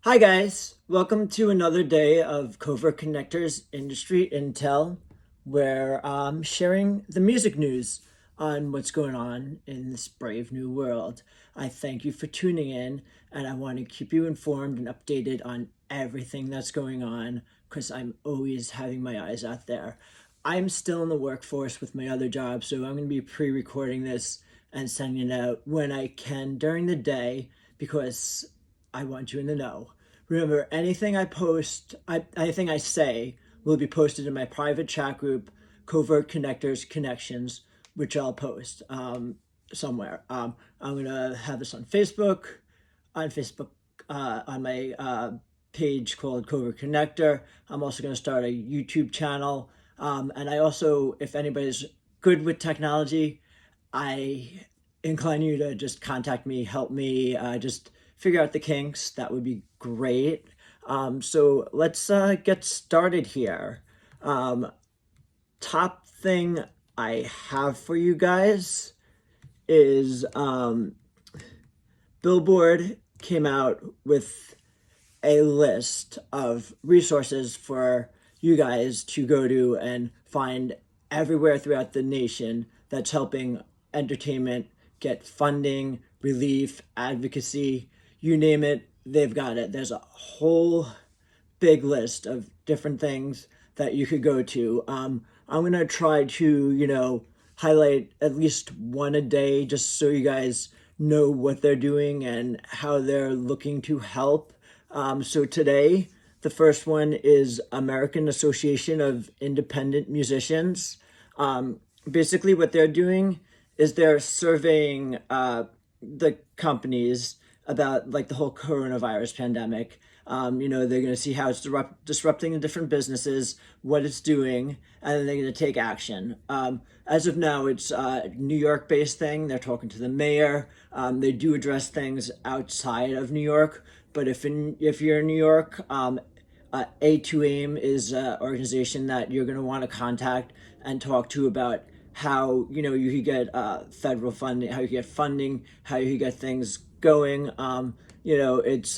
Hi guys, welcome to another day of Covert Connectors Industry Intel, where I'm sharing the music news on what's going on in this brave new world. I thank you for tuning in, and I want to keep you informed and updated on everything that's going on because I'm always having my eyes out there. I'm still in the workforce with my other job, so I'm going to be pre-recording this and sending it out when I can during the day because I want you in the know. Remember, anything I post, anything I say will be posted in my private chat group, Covert Connectors Connections, which I'll post somewhere. I'm going to have this on Facebook, on my page called Covert Connector. I'm also going to start a YouTube channel. And I also, if anybody's good with technology, I incline you to just contact me, help me, just figure out the kinks. That would be great. So let's get started here. Top thing I have for you guys is Billboard came out with a list of resources for you guys to go to and find everywhere throughout the nation that's helping entertainment get funding, relief, advocacy, you name it, they've got it. There's a whole big list of different things that you could go to. I'm going to try to, highlight at least one a day just so you guys know what they're doing and how they're looking to help. So today, the first one is American Association of Independent Musicians. Basically, what they're doing is they're surveying the companies about like the whole coronavirus pandemic. They're going to see how it's disrupting the different businesses, what it's doing, and then they're going to take action. As of now, it's a New York-based thing. They're talking to the mayor. They do address things outside of New York, but if you're in New York, A2AIM is an organization that you're going to want to contact and talk to about how you could get federal funding, how you get funding, how you get things going. It's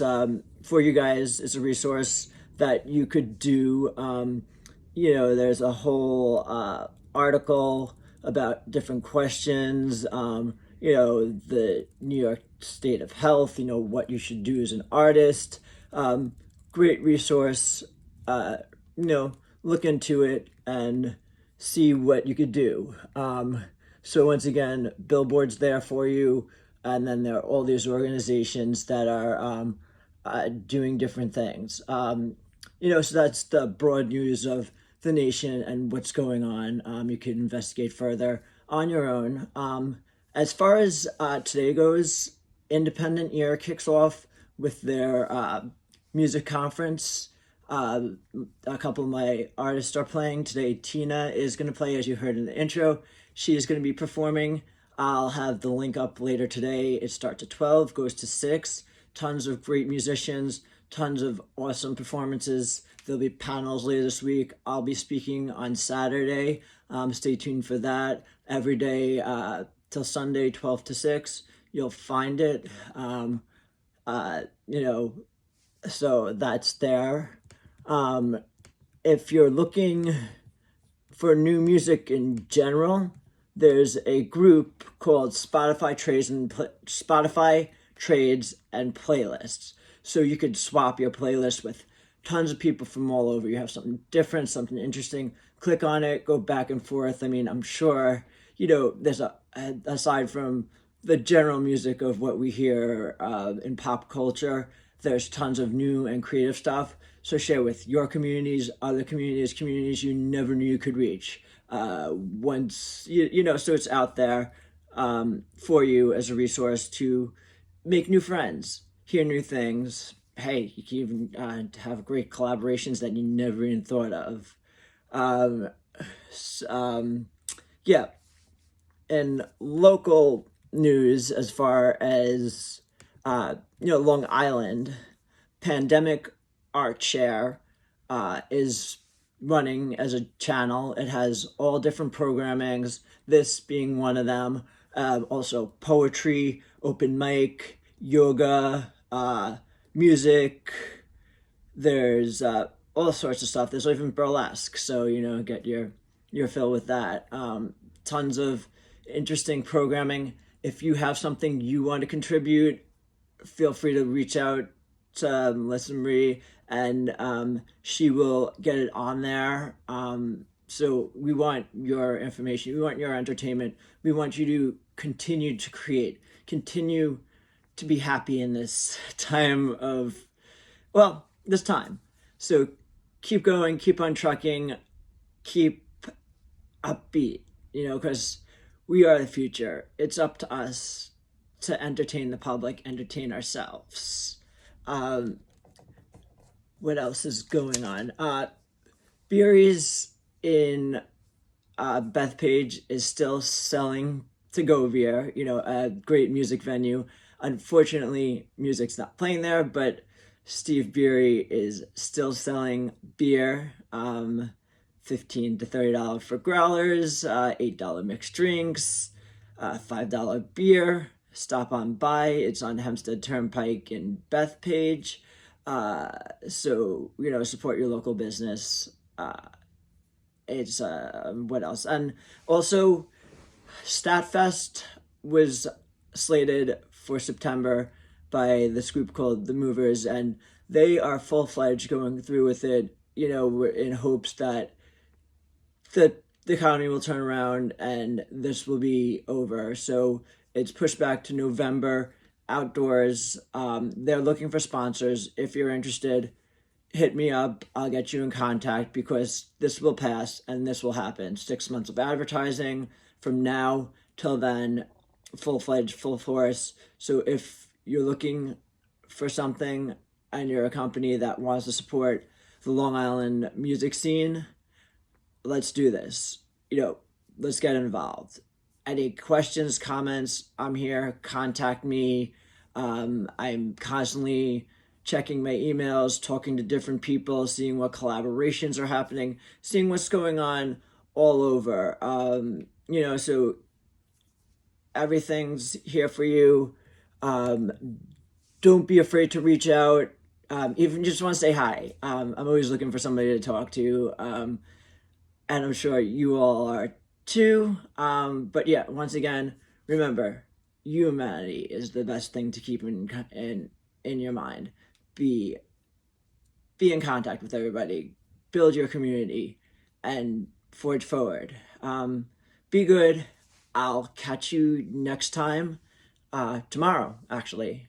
for you guys. It's a resource that you could do. There's a whole article about different questions. The New York State of Health. What you should do as an artist. Great resource. Look into it and see what you could do. So once again, Billboard's there for you, and then there are all these organizations that are doing different things. So that's the broad news of the nation and what's going on. You can investigate further on your own. As far as today goes, Independent Ear kicks off with their music conference. A couple of my artists are playing today. Tina is going to play, as you heard in the intro. She is going to be performing. I'll have the link up later today. It starts at 12, goes to 6. Tons of great musicians, tons of awesome performances. There'll be panels later this week. I'll be speaking on Saturday. Stay tuned for that. Every day till Sunday, 12 to 6. You'll find it. So that's there. If you're looking for new music in general, there's a group called Spotify Trades and Playlists. So you could swap your playlist with tons of people from all over. You have something different, something interesting. Click on it, go back and forth. I mean, I'm sure, there's aside from the general music of what we hear in pop culture, there's tons of new and creative stuff. So share with your communities, other communities you never knew you could reach. So it's out there for you as a resource to make new friends, hear new things. Hey, you can even have great collaborations that you never even thought of. Yeah. And local news, as far as Long Island, Pandemic Art Share is running as a channel. It has all different programmings, this being one of them. Also poetry, open mic, yoga, music, There's all sorts of stuff. There's even burlesque, so get your fill with that. Tons of interesting programming. If you have something you want to contribute, feel free to reach out to Melissa Marie, and she will get it on there. So we want your information. We want your entertainment. We want you to continue to create, continue to be happy in this time of, well, this time. So keep going, keep on trucking, keep upbeat, because we are the future. It's up to us to entertain the public, entertain ourselves. What else is going on? Beeries in Bethpage is still selling to go beer, a great music venue. Unfortunately, music's not playing there, but Steve Beery is still selling beer, $15 to $30 for growlers, $8 mixed drinks, $5 beer. Stop on by. It's on Hempstead Turnpike in Bethpage. So, support your local business. It's what else? And also, Statfest was slated for September by this group called the Movers, and they are full-fledged going through with it, in hopes that the economy will turn around and this will be over. So it's pushed back to November, outdoors. They're looking for sponsors. If you're interested, hit me up. I'll get you in contact, because this will pass and this will happen. 6 months of advertising from now till then, full-fledged, full force. So if you're looking for something and you're a company that wants to support the Long Island music scene, let's do this. Let's get involved. Any questions, comments, I'm here. Contact me. I'm constantly checking my emails, talking to different people, seeing what collaborations are happening, seeing what's going on all over. So everything's here for you. Don't be afraid to reach out. Even just want to say hi. I'm always looking for somebody to talk to. And I'm sure you all are too. But yeah, once again, remember, humanity is the best thing to keep in your mind. Be in contact with everybody, build your community, and forge forward. Be good. I'll catch you next time, tomorrow, actually.